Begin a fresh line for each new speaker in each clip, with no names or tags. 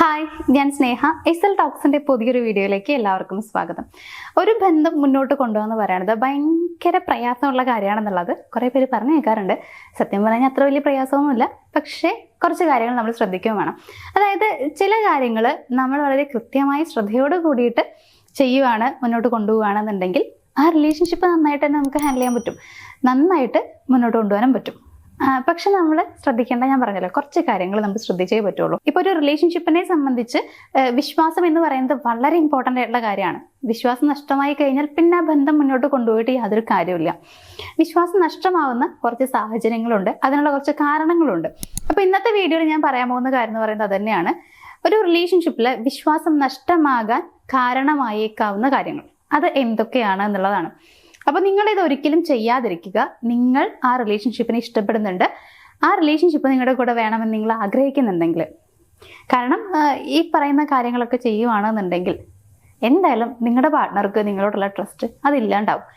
Hi, ഞാൻ സ്നേഹ. SL ടോക്സിന്റെ പുതിയൊരു വീഡിയോയിലേക്ക് എല്ലാവർക്കും സ്വാഗതം. ഒരു ബന്ധം മുന്നോട്ട് കൊണ്ടുപോകാന്ന് പറയുന്നത് ഭയങ്കര പ്രയാസമുള്ള കാര്യമാണെന്നുള്ളത് കുറേ പേര് പറഞ്ഞു കേൾക്കാറുണ്ട്. സത്യം പറഞ്ഞാൽ അത്ര വലിയ പ്രയാസമൊന്നുമില്ല, പക്ഷേ കുറച്ച് കാര്യങ്ങൾ നമ്മൾ ശ്രദ്ധിക്കുകയും വേണം. അതായത് ചില കാര്യങ്ങൾ നമ്മൾ വളരെ കൃത്യമായി ശ്രദ്ധയോട് കൂടിയിട്ട് ചെയ്യുവാണ്, മുന്നോട്ട് കൊണ്ടുപോവുകയാണെന്നുണ്ടെങ്കിൽ ആ റിലേഷൻഷിപ്പ് നന്നായിട്ട് തന്നെ നമുക്ക് ഹാൻഡിൽ ചെയ്യാൻ പറ്റും, നന്നായിട്ട് മുന്നോട്ട് കൊണ്ടുപോകാനും പറ്റും. പക്ഷെ നമ്മൾ ശ്രദ്ധിക്കേണ്ട, ഞാൻ പറഞ്ഞല്ലോ, കുറച്ച് കാര്യങ്ങൾ നമുക്ക് ശ്രദ്ധിച്ചേ പറ്റുള്ളൂ. ഇപ്പോൾ ഒരു റിലേഷൻഷിപ്പിനെ സംബന്ധിച്ച് വിശ്വാസം എന്ന് പറയുന്നത് വളരെ ഇമ്പോർട്ടൻ്റ് ആയിട്ടുള്ള കാര്യമാണ്. വിശ്വാസം നഷ്ടമായി കഴിഞ്ഞാൽ പിന്നെ ആ ബന്ധം മുന്നോട്ട് കൊണ്ടുപോയിട്ട് യാതൊരു കാര്യമില്ല. വിശ്വാസം നഷ്ടമാവുന്ന കുറച്ച് സാഹചര്യങ്ങളുണ്ട്, അതിനുള്ള കുറച്ച് കാരണങ്ങളുണ്ട്. അപ്പോൾ ഇന്നത്തെ വീഡിയോയിൽ ഞാൻ പറയാൻ പോകുന്ന കാര്യം എന്ന് പറയുന്നത് അത് തന്നെയാണ്. ഒരു റിലേഷൻഷിപ്പിൽ വിശ്വാസം നഷ്ടമാകാൻ കാരണമായേക്കാവുന്ന കാര്യങ്ങൾ അത് എന്തൊക്കെയാണ് എന്നുള്ളതാണ്. അപ്പോൾ നിങ്ങളിത് ഒരിക്കലും ചെയ്യാതിരിക്കുക. നിങ്ങൾ ആ റിലേഷൻഷിപ്പിനെ ഇഷ്ടപ്പെടുന്നുണ്ട്, ആ റിലേഷൻഷിപ്പ് നിങ്ങളുടെ കൂടെ വേണമെന്ന് നിങ്ങൾ ആഗ്രഹിക്കുന്നുണ്ടെങ്കിൽ, കാരണം ഈ പറയുന്ന കാര്യങ്ങളൊക്കെ ചെയ്യുവാണെന്നുണ്ടെങ്കിൽ എന്തായാലും നിങ്ങളുടെ പാർട്ട്ണർക്ക് നിങ്ങളോടുള്ള ട്രസ്റ്റ് അതില്ലാണ്ടാവും.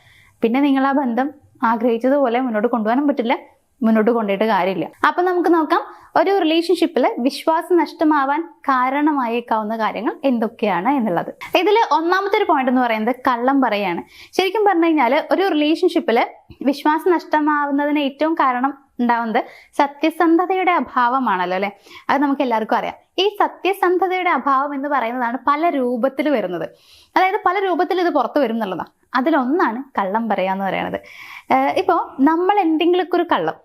പിന്നെ നിങ്ങൾ ആ ബന്ധം ആഗ്രഹിച്ചതുപോലെ മുന്നോട്ട് കൊണ്ടുപോകാനും പറ്റില്ല, മുന്നോട്ട് കൊണ്ടുപോയിട്ട് കാര്യമില്ല. അപ്പൊ നമുക്ക് നോക്കാം, ഒരു റിലേഷൻഷിപ്പിൽ വിശ്വാസം നഷ്ടമാവാൻ കാരണമായേക്കാവുന്ന കാര്യങ്ങൾ എന്തൊക്കെയാണ് എന്നുള്ളത്. ഇതിൽ ഒന്നാമത്തെ ഒരു പോയിന്റ് എന്ന് പറയുന്നത് കള്ളം പറയാണ്. ശരിക്കും പറഞ്ഞു കഴിഞ്ഞാൽ ഒരു റിലേഷൻഷിപ്പിൽ വിശ്വാസം നഷ്ടമാവുന്നതിന് ഏറ്റവും കാരണം ഉണ്ടാവുന്നത് സത്യസന്ധതയുടെ അഭാവമാണല്ലോ, അല്ലെ? അത് നമുക്ക് എല്ലാവർക്കും അറിയാം. ഈ സത്യസന്ധതയുടെ അഭാവം എന്ന് പറയുന്നതാണ് പല രൂപത്തിൽ വരുന്നത്. അതായത് പല രൂപത്തിൽ ഇത് പുറത്തു വരും എന്നുള്ളതാണ്. അതിലൊന്നാണ് കള്ളം പറയാന്ന് പറയുന്നത്. ഇപ്പോൾ നമ്മൾ എന്തെങ്കിലുമൊക്കെ ഒരു കള്ളം,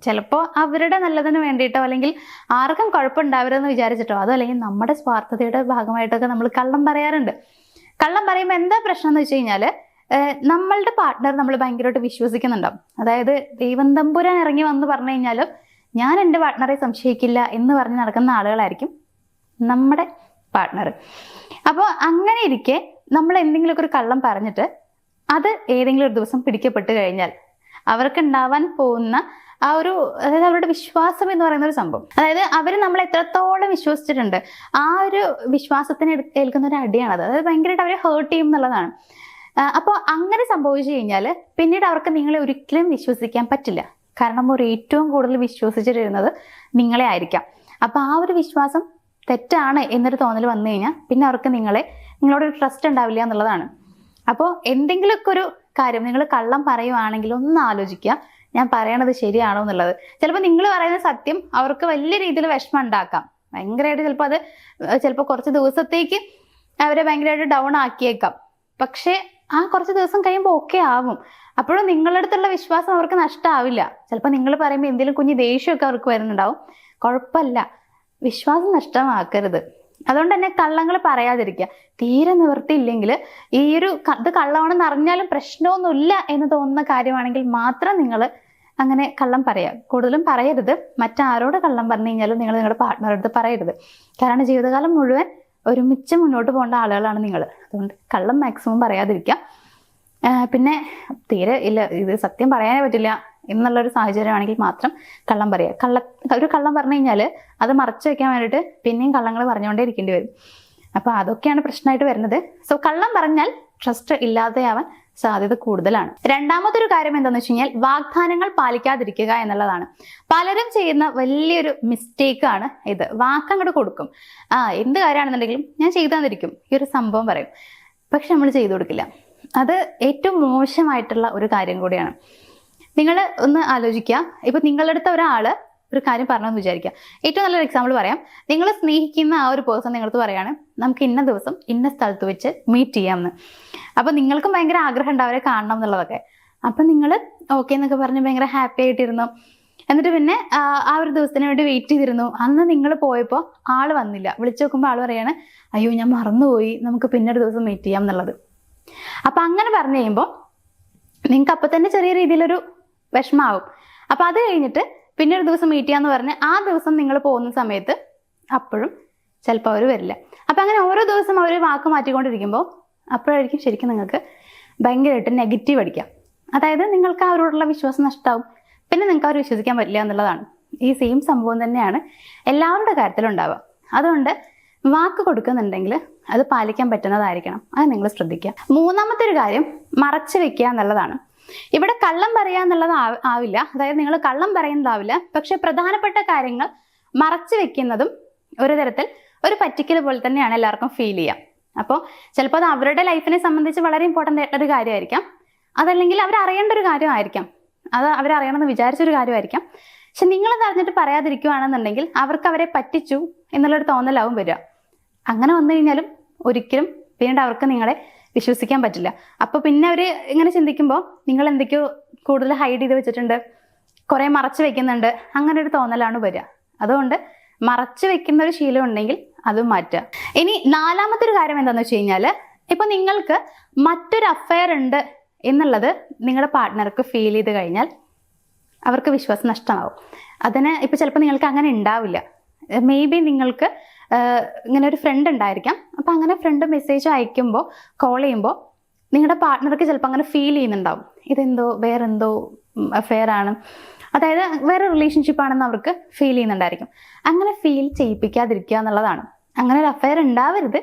ചിലപ്പോൾ അവരുടെ നല്ലതിന് വേണ്ടിയിട്ടോ അല്ലെങ്കിൽ ആർക്കും കുഴപ്പമുണ്ടാവരുതെന്ന് വിചാരിച്ചിട്ടോ, അതോ അല്ലെങ്കിൽ നമ്മുടെ സ്വാർത്ഥതയുടെ ഭാഗമായിട്ടൊക്കെ നമ്മൾ കള്ളം പറയാറുണ്ട്. കള്ളം പറയുമ്പോൾ എന്താ പ്രശ്നം എന്ന് വെച്ച് കഴിഞ്ഞാൽ, നമ്മളുടെ പാർട്ട്ണർ നമ്മൾ ഭയങ്കരമായിട്ട് വിശ്വസിക്കുന്നുണ്ടാവും. അതായത് ദൈവം തമ്പുരാൻ ഇറങ്ങി വന്ന് പറഞ്ഞു കഴിഞ്ഞാലും ഞാൻ എൻ്റെ പാർട്ട്ണറെ സംശയിക്കില്ല എന്ന് പറഞ്ഞ് നടക്കുന്ന ആളുകളായിരിക്കും നമ്മുടെ പാർട്ട്ണർ. അപ്പോൾ അങ്ങനെ ഇരിക്കെ നമ്മൾ എന്തെങ്കിലുമൊക്കെ ഒരു കള്ളം പറഞ്ഞിട്ട് അത് ഏതെങ്കിലും ഒരു ദിവസം പിടിക്കപ്പെട്ട് കഴിഞ്ഞാൽ അവർക്ക് ഉണ്ടാവാൻ പോകുന്ന ആ ഒരു, അതായത് അവരുടെ വിശ്വാസം എന്ന് പറയുന്ന ഒരു സംഭവം, അതായത് അവർ നമ്മളെ എത്രത്തോളം വിശ്വസിച്ചിട്ടുണ്ട് ആ ഒരു വിശ്വാസത്തിന് ഏൽക്കുന്ന ഒരു അടിയാണത്. അതായത് ഭയങ്കരമായിട്ട് അവരെ ഹേർട്ട് ചെയ്യും എന്നുള്ളതാണ്. അപ്പോൾ അങ്ങനെ സംഭവിച്ചു കഴിഞ്ഞാൽ പിന്നീട് അവർക്ക് നിങ്ങളെ ഒരിക്കലും വിശ്വസിക്കാൻ പറ്റില്ല. കാരണം അവർ ഏറ്റവും കൂടുതൽ വിശ്വസിച്ചിരുന്നത് നിങ്ങളെ ആയിരിക്കാം. അപ്പോൾ ആ ഒരു വിശ്വാസം തെറ്റാണ് എന്നൊരു തോന്നൽ വന്നു കഴിഞ്ഞാൽ പിന്നെ അവർക്ക് നിങ്ങളോടൊരു ട്രസ്റ്റ് ഉണ്ടാവില്ല എന്നുള്ളതാണ്. അപ്പോൾ എന്തെങ്കിലുമൊക്കെ ഒരു കാര്യം നിങ്ങൾ കള്ളം പറയുവാണെങ്കിൽ ഒന്ന് ആലോചിക്കുക, ഞാൻ പറയണത് ശരിയാണോ എന്നുള്ളത്. ചിലപ്പോൾ നിങ്ങൾ പറയുന്ന സത്യം അവർക്ക് വലിയ രീതിയിൽ വിഷമം ഉണ്ടാക്കാം, ഭയങ്കരമായിട്ട് ചിലപ്പോൾ കുറച്ച് ദിവസത്തേക്ക് അവരെ ഭയങ്കരമായിട്ട് ഡൗൺ ആക്കിയേക്കാം. പക്ഷേ ആ കുറച്ച് ദിവസം കഴിയുമ്പോൾ ഓക്കെ ആവും. അപ്പോഴും നിങ്ങളുടെ അടുത്തുള്ള വിശ്വാസം അവർക്ക് നഷ്ടമാവില്ല. ചിലപ്പോൾ നിങ്ങൾ പറയുമ്പോൾ എന്തെങ്കിലും കുഞ്ഞ് ദേഷ്യമൊക്കെ അവർക്ക് വരുന്നുണ്ടാവും. കുഴപ്പമില്ല, വിശ്വാസം നഷ്ടമാക്കരുത്. അതുകൊണ്ട് തന്നെ കള്ളങ്ങൾ പറയാതിരിക്കുക. തീരെ നിവൃത്തിയില്ലെങ്കിൽ ഈ ഒരു ഇത് കള്ളമാണെന്ന് അറിഞ്ഞാലും പ്രശ്നമൊന്നുമില്ല എന്ന് തോന്നുന്ന കാര്യമാണെങ്കിൽ മാത്രം നിങ്ങൾ അങ്ങനെ കള്ളം പറയാം. കൂടുതലും പറയരുത്. മറ്റാരോട് കള്ളം പറഞ്ഞു കഴിഞ്ഞാലും നിങ്ങൾ നിങ്ങളുടെ പാർട്ട്ണറുടെ അടുത്ത് പറയരുത്. കാരണം ജീവിതകാലം മുഴുവൻ ഒരുമിച്ച് മുന്നോട്ട് പോകേണ്ട ആളുകളാണ് നിങ്ങൾ. അതുകൊണ്ട് കള്ളം മാക്സിമം പറയാതിരിക്കുക. പിന്നെ തീരെ ഇല്ല, ഇത് സത്യം പറയാനേ പറ്റില്ല എന്നുള്ളൊരു സാഹചര്യമാണെങ്കിൽ മാത്രം കള്ളം പറയുക. ഒരു കള്ളം പറഞ്ഞു കഴിഞ്ഞാൽ അത് മറച്ചു വെക്കാൻ വേണ്ടിയിട്ട് പിന്നെയും കള്ളങ്ങൾ പറഞ്ഞുകൊണ്ടേ ഇരിക്കേണ്ടി വരും. അപ്പോൾ അതൊക്കെയാണ് പ്രശ്നമായിട്ട് വരുന്നത്. സോ കള്ളം പറഞ്ഞാൽ ട്രസ്റ്റ് ഇല്ലാതെയാവാൻ സാധ്യത കൂടുതലാണ്. രണ്ടാമതൊരു കാര്യം എന്താണെന്ന് വെച്ച് കഴിഞ്ഞാൽ വാഗ്ദാനങ്ങൾ പാലിക്കാതിരിക്കുക എന്നുള്ളതാണ്. പലരും ചെയ്യുന്ന വലിയൊരു മിസ്റ്റേക്കാണ് ഇത്. വാക്കങ്ങോട്ട് കൊടുക്കും, എന്ത് കാര്യമാണെന്നുണ്ടെങ്കിലും ഞാൻ ചെയ്തു തന്നിരിക്കും, ഈ ഒരു സംഭവം പറയും, പക്ഷെ നമ്മൾ ചെയ്തു കൊടുക്കില്ല. അത് ഏറ്റവും മോശമായിട്ടുള്ള ഒരു കാര്യം കൂടിയാണ്. നിങ്ങൾ ഒന്ന് ആലോചിക്കുക. ഇപ്പൊ നിങ്ങളുടെ അടുത്ത ഒരാൾ ഒരു കാര്യം പറഞ്ഞെന്ന് വിചാരിക്കുക. ഏറ്റവും നല്ലൊരു എക്സാമ്പിൾ പറയാം. നിങ്ങൾ സ്നേഹിക്കുന്ന ആ ഒരു പേഴ്സൺ നിങ്ങളടുത്ത് പറയാണ്, നമുക്ക് ഇന്ന ദിവസം ഇന്ന സ്ഥലത്ത് വെച്ച് മീറ്റ് ചെയ്യാമെന്ന്. അപ്പൊ നിങ്ങൾക്കും ഭയങ്കര ആഗ്രഹം ഉണ്ട് അവരെ കാണണം എന്നുള്ളതൊക്കെ. അപ്പൊ നിങ്ങൾ ഓക്കെ എന്നൊക്കെ പറഞ്ഞ് ഭയങ്കര ഹാപ്പി ആയിട്ടിരുന്നു. എന്നിട്ട് പിന്നെ ആ ഒരു ദിവസത്തിന് വേണ്ടി വെയിറ്റ് ചെയ്തിരുന്നു. അന്ന് നിങ്ങൾ പോയപ്പോൾ ആള് വന്നില്ല. വിളിച്ചു നോക്കുമ്പോൾ ആള് പറയാണ്, അയ്യോ ഞാൻ മറന്നുപോയി, നമുക്ക് പിന്നെ ഒരു ദിവസം മീറ്റ് ചെയ്യാം എന്നുള്ളത്. അപ്പൊ അങ്ങനെ പറഞ്ഞു കഴിയുമ്പോൾ നിങ്ങൾക്ക് അപ്പൊ തന്നെ ചെറിയ രീതിയിലൊരു വിഷമാവും. അപ്പൊ അത് കഴിഞ്ഞിട്ട് പിന്നെ ഒരു ദിവസം മീറ്റ് ചെയ്യാന്ന് പറഞ്ഞ് ആ ദിവസം നിങ്ങൾ പോകുന്ന സമയത്ത് അപ്പോഴും ചിലപ്പോൾ അവർ വരില്ല. അപ്പൊ അങ്ങനെ ഓരോ ദിവസം അവർ വാക്ക് മാറ്റിക്കൊണ്ടിരിക്കുമ്പോൾ അപ്പോഴായിരിക്കും ശരിക്കും നിങ്ങൾക്ക് ഭയങ്കരമായിട്ട് നെഗറ്റീവ് അടിക്കാം. അതായത് നിങ്ങൾക്ക് അവരോടുള്ള വിശ്വാസം നഷ്ടമാവും. പിന്നെ നിങ്ങൾക്ക് അവർ വിശ്വസിക്കാൻ പറ്റില്ല എന്നുള്ളതാണ്. ഈ സെയിം സംഭവം തന്നെയാണ് എല്ലാവരുടെ കാര്യത്തിലും ഉണ്ടാവുക. അതുകൊണ്ട് വാക്ക് കൊടുക്കുന്നുണ്ടെങ്കിൽ അത് പാലിക്കാൻ പറ്റുന്നതായിരിക്കണം. അത് നിങ്ങൾ ശ്രദ്ധിക്കുക. മൂന്നാമത്തെ ഒരു കാര്യം മറച്ചു വെക്കുക എന്നുള്ളതാണ്. ഇവിടെ കള്ളം പറയുക എന്നുള്ളത് ആവില്ല. അതായത് നിങ്ങൾ കള്ളം പറയുന്നതാവില്ല, പക്ഷെ പ്രധാനപ്പെട്ട കാര്യങ്ങൾ മറച്ചു വെക്കുന്നതും ഒരു തരത്തിൽ ഒരു പറ്റിക്കൽ പോലെ തന്നെയാണ് എല്ലാവർക്കും ഫീൽ ചെയ്യുക. അപ്പോൾ ചിലപ്പോൾ അത് അവരുടെ ലൈഫിനെ സംബന്ധിച്ച് വളരെ ഇമ്പോർട്ടൻ്റ് ആയിട്ടൊരു കാര്യമായിരിക്കാം, അതല്ലെങ്കിൽ അവരറിയേണ്ട ഒരു കാര്യമായിരിക്കാം, അത് അവരറിയണമെന്ന് വിചാരിച്ചൊരു കാര്യമായിരിക്കാം. പക്ഷെ നിങ്ങളത് അറിഞ്ഞിട്ട് പറയാതിരിക്കുകയാണെന്നുണ്ടെങ്കിൽ അവർക്ക് അവരെ പറ്റിച്ചു എന്നുള്ളൊരു തോന്നലാവും വരിക. അങ്ങനെ വന്നു കഴിഞ്ഞാലും ഒരിക്കലും പിന്നീട് അവർക്ക് നിങ്ങളെ വിശ്വസിക്കാൻ പറ്റില്ല. അപ്പോൾ പിന്നെ അവർ ഇങ്ങനെ ചിന്തിക്കുമ്പോൾ നിങ്ങൾ എന്തൊക്കെയോ കൂടുതൽ ഹൈഡ് ചെയ്ത് വെച്ചിട്ടുണ്ട്, കുറേ മറച്ചു വെക്കുന്നുണ്ട്, അങ്ങനെ ഒരു തോന്നലാണ് വരിക. അതുകൊണ്ട് മറച്ചു വെക്കുന്ന ഒരു ശീലം ഉണ്ടെങ്കിൽ അത് മാറ്റുക. ഇനി നാലാമത്തെ ഒരു കാര്യം എന്താണെന്ന് വെച്ച് കഴിഞ്ഞാൽ, ഇപ്പൊ നിങ്ങൾക്ക് മറ്റൊരു അഫയർ ഉണ്ട് എന്നുള്ളത് നിങ്ങളുടെ പാർട്ട്ണർക്ക് ഫീൽ ചെയ്ത് കഴിഞ്ഞാൽ അവർക്ക് വിശ്വാസം നഷ്ടമാവും. അതിന് ഇപ്പൊ ചിലപ്പോൾ നിങ്ങൾക്ക് അങ്ങനെ ഉണ്ടാവില്ല. മേ ബി നിങ്ങൾക്ക് ഇങ്ങനെ ഒരു ഫ്രണ്ട് ഉണ്ടായിരിക്കാം. അപ്പൊ അങ്ങനെ ഫ്രണ്ട് മെസ്സേജ് അയക്കുമ്പോൾ, കോൾ ചെയ്യുമ്പോൾ നിങ്ങളുടെ പാർട്ട്ണർക്ക് ചിലപ്പോൾ അങ്ങനെ ഫീൽ ചെയ്യുന്നുണ്ടാവും, ഇതെന്തോ വേറെന്തോ അഫെയർ ആണ്, അതായത് വേറെ റിലേഷൻഷിപ്പ് ആണെന്ന് അവർക്ക് ഫീൽ ചെയ്യുന്നുണ്ടായിരിക്കും. അങ്ങനെ ഫീൽ ചെയ്യിപ്പിക്കാതിരിക്കുക എന്നുള്ളതാണ്. അങ്ങനെ ഒരു അഫെയർ ഉണ്ടാവരുത്.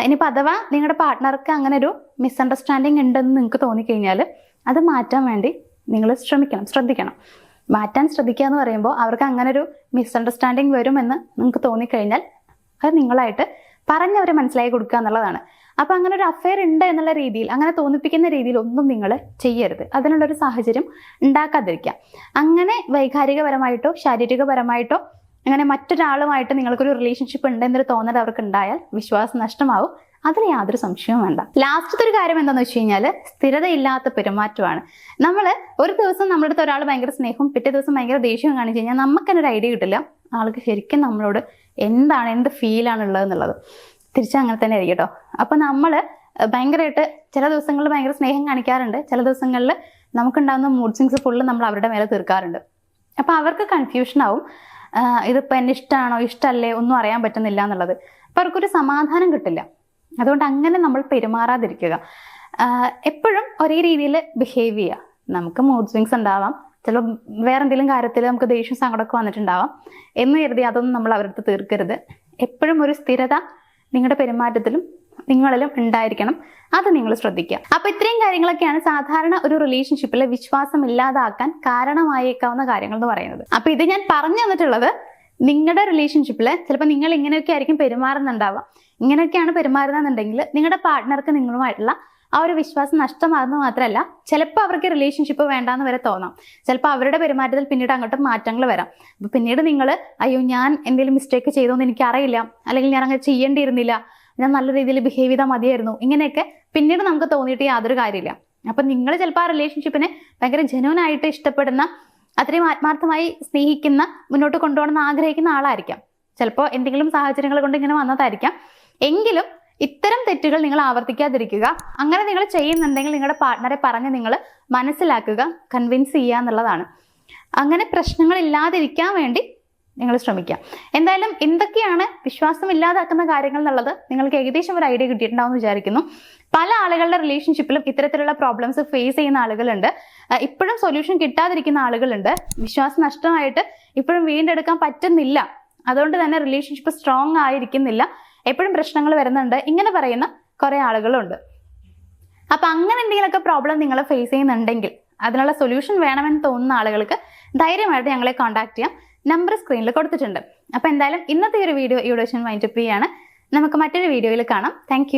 ഇനിയിപ്പോൾ അഥവാ നിങ്ങളുടെ പാർട്ട്ണർക്ക് അങ്ങനെ ഒരു മിസ്അണ്ടർസ്റ്റാൻഡിങ് ഉണ്ടെന്ന് നിങ്ങൾക്ക് തോന്നിക്കഴിഞ്ഞാൽ അത് മാറ്റാൻ വേണ്ടി നിങ്ങൾ ശ്രദ്ധിക്കണം. മാറ്റാൻ ശ്രദ്ധിക്കുക എന്ന് പറയുമ്പോൾ അവർക്ക് അങ്ങനെ ഒരു മിസ്അണ്ടർസ്റ്റാൻഡിങ് വരുമെന്ന് നിങ്ങൾക്ക് തോന്നിക്കഴിഞ്ഞാൽ അത് നിങ്ങളായിട്ട് പറഞ്ഞവരെ മനസ്സിലാക്കി കൊടുക്കുക എന്നുള്ളതാണ്. അപ്പോൾ അങ്ങനെ ഒരു അഫെയർ ഉണ്ട് എന്നുള്ള രീതിയിൽ, അങ്ങനെ തോന്നിപ്പിക്കുന്ന രീതിയിൽ ഒന്നും നിങ്ങൾ ചെയ്യരുത്. അതിനുള്ളൊരു സാഹചര്യം ഉണ്ടാക്കാതിരിക്കുക. അങ്ങനെ വൈകാരികപരമായിട്ടോ ശാരീരികപരമായിട്ടോ അങ്ങനെ മറ്റൊരാളുമായിട്ട് നിങ്ങൾക്കൊരു റിലേഷൻഷിപ്പ് ഉണ്ട് എന്നൊരു തോന്നൽ അവർക്ക് ഉണ്ടായാൽ വിശ്വാസം നഷ്ടമാവും. അതിൽ യാതൊരു സംശയവും വേണ്ട. ലാസ്റ്റത്തെ ഒരു കാര്യം എന്താണെന്ന് വെച്ച് കഴിഞ്ഞാൽ സ്ഥിരതയില്ലാത്ത പെരുമാറ്റമാണ്. നമ്മൾ ഒരു ദിവസം നമ്മുടെ അടുത്ത് ഒരാൾ ഭയങ്കര സ്നേഹവും പിറ്റേ ദിവസം ഭയങ്കര ദേഷ്യവും കാണിച്ചു കഴിഞ്ഞാൽ നമുക്കതിനൊരു ഐഡിയ കിട്ടില്ല ആൾക്ക് ശരിക്കും നമ്മളോട് എന്ത് ഫീലാണ് ഉള്ളതെന്നുള്ളത്. തിരിച്ചങ്ങനെ തന്നെ ആയിരിക്കും കേട്ടോ. അപ്പം നമ്മൾ ഭയങ്കരമായിട്ട് ചില ദിവസങ്ങളിൽ ഭയങ്കര സ്നേഹം കാണിക്കാറുണ്ട്, ചില ദിവസങ്ങളിൽ നമുക്കുണ്ടാകുന്ന മൂഡ് സ്വിങ്സ് ഫുള്ള് നമ്മൾ അവരുടെ മേലെ തീർക്കാറുണ്ട്. അപ്പം അവർക്ക് കൺഫ്യൂഷൻ ആവും, ഇതിപ്പോൾ എന്നെ ഇഷ്ടമാണോ ഇഷ്ടമല്ലേ ഒന്നും അറിയാൻ പറ്റുന്നില്ല എന്നുള്ളത്. അപ്പം അവർക്കൊരു സമാധാനം കിട്ടില്ല. അതുകൊണ്ട് അങ്ങനെ നമ്മൾ പെരുമാറാതിരിക്കുക. എപ്പോഴും ഒരേ രീതിയിൽ ബിഹേവ് ചെയ്യുക. നമുക്ക് മൂഡ് സ്വിങ്സ് ഉണ്ടാവാം, ചിലപ്പോൾ വേറെ എന്തെങ്കിലും കാര്യത്തിൽ നമുക്ക് ദേഷ്യം സങ്കടമൊക്കെ വന്നിട്ടുണ്ടാവാം എന്ന് കരുതി അതൊന്നും നമ്മൾ അവരുടെ തീർക്കരുത്. എപ്പോഴും ഒരു സ്ഥിരത നിങ്ങളുടെ പെരുമാറ്റത്തിലും നിങ്ങളിലും ഉണ്ടായിരിക്കണം. അത് നിങ്ങൾ ശ്രദ്ധിക്കുക. അപ്പൊ ഇത്രയും കാര്യങ്ങളൊക്കെയാണ് സാധാരണ ഒരു റിലേഷൻഷിപ്പിലെ വിശ്വാസം ഇല്ലാതാക്കാൻ കാരണമായേക്കാവുന്ന കാര്യങ്ങൾ എന്ന് പറയുന്നത്. അപ്പൊ ഇത് ഞാൻ പറഞ്ഞു തന്നിട്ടുള്ളത് നിങ്ങളുടെ റിലേഷൻഷിപ്പില് ചിലപ്പോൾ നിങ്ങൾ ഇങ്ങനെയൊക്കെ ആയിരിക്കും പെരുമാറുന്നുണ്ടാവാം. ഇങ്ങനെയൊക്കെയാണ് പെരുമാറുന്നതെന്നുണ്ടെങ്കിൽ നിങ്ങളുടെ പാർട്ട്ണർക്ക് നിങ്ങളുമായിട്ടുള്ള ആ ഒരു വിശ്വാസം നഷ്ടമാകുന്നത് മാത്രമല്ല, ചിലപ്പോൾ അവർക്ക് റിലേഷൻഷിപ്പ് വേണ്ടാന്ന് വരെ തോന്നാം. ചിലപ്പോൾ അവരുടെ പെരുമാറ്റത്തിൽ പിന്നീട് അങ്ങോട്ട് മാറ്റങ്ങൾ വരാം. അപ്പൊ പിന്നീട് നിങ്ങൾ അയ്യോ ഞാൻ എന്തെങ്കിലും മിസ്റ്റേക്ക് ചെയ്തോന്ന് എനിക്ക് അറിയില്ല, അല്ലെങ്കിൽ ഞാൻ അങ്ങനെ ചെയ്യേണ്ടിയിരുന്നില്ല, ഞാൻ നല്ല രീതിയിൽ ബിഹേവ് ചെയ്താൽ മതിയായിരുന്നു, ഇങ്ങനെയൊക്കെ പിന്നീട് നമുക്ക് തോന്നിയിട്ട് യാതൊരു കാര്യമില്ല. അപ്പൊ നിങ്ങൾ ചിലപ്പോൾ ആ റിലേഷൻഷിപ്പിനെ ഭയങ്കര ജെന്യൂനായിട്ട് ഇഷ്ടപ്പെടുന്ന, അത്രയും ആത്മാർത്ഥമായി സ്നേഹിക്കുന്ന, മുന്നോട്ട് കൊണ്ടുപോകണമെന്ന് ആഗ്രഹിക്കുന്ന ആളായിരിക്കാം. ചിലപ്പോൾ എന്തെങ്കിലും സാഹചര്യങ്ങൾ കൊണ്ട് ഇങ്ങനെ വന്നതായിരിക്കാം. എങ്കിലും ഇത്തരം തെറ്റുകൾ നിങ്ങൾ ആവർത്തിക്കാതിരിക്കുക. അങ്ങനെ നിങ്ങൾ ചെയ്യുന്നുണ്ടെങ്കിൽ നിങ്ങളുടെ പാർട്ട്ണറെ പറഞ്ഞ് നിങ്ങൾ മനസ്സിലാക്കുക, കൺവിൻസ് ചെയ്യുക എന്നുള്ളതാണ്. അങ്ങനെ പ്രശ്നങ്ങൾ ഇല്ലാതിരിക്കാൻ വേണ്ടി നിങ്ങൾ ശ്രമിക്കുക. എന്തായാലും എന്തൊക്കെയാണ് വിശ്വാസം ഇല്ലാതാക്കുന്ന കാര്യങ്ങൾ എന്നുള്ളത് നിങ്ങൾക്ക് ഏകദേശം ഒരു ഐഡിയ കിട്ടിയിട്ടുണ്ടാവും എന്ന് വിചാരിക്കുന്നു. പല ആളുകളുടെ റിലേഷൻഷിപ്പിലും ഇത്തരത്തിലുള്ള പ്രോബ്ലംസ് ഫേസ് ചെയ്യുന്ന ആളുകളുണ്ട്. ഇപ്പോഴും സൊല്യൂഷൻ കിട്ടാതിരിക്കുന്ന ആളുകളുണ്ട്. വിശ്വാസം നഷ്ടമായിട്ട് ഇപ്പോഴും വീണ്ടെടുക്കാൻ പറ്റുന്നില്ല, അതുകൊണ്ട് തന്നെ റിലേഷൻഷിപ്പ് സ്ട്രോങ് ആയിരിക്കുന്നില്ല, എപ്പോഴും പ്രശ്നങ്ങൾ വരുന്നുണ്ട്, ഇങ്ങനെ പറയുന്ന കുറെ ആളുകളുണ്ട്. അപ്പൊ അങ്ങനെ എന്തെങ്കിലുമൊക്കെ പ്രോബ്ലം നിങ്ങൾ ഫേസ് ചെയ്യുന്നുണ്ടെങ്കിൽ, അതിനുള്ള സൊല്യൂഷൻ വേണമെന്ന് തോന്നുന്ന ആളുകൾക്ക് ധൈര്യമായിട്ട് ഞങ്ങളെ കോൺടാക്ട് ചെയ്യാം. നമ്പർ സ്ക്രീനിൽ കൊടുത്തിട്ടുണ്ട്. അപ്പൊ എന്തായാലും ഇന്നത്തെ ഒരു വീഡിയോ ഇവിടെ വെച്ച് വൈൻഡപ്പ് ചെയ്യാണ്. നമുക്ക് മറ്റൊരു വീഡിയോയിൽ കാണാം. താങ്ക്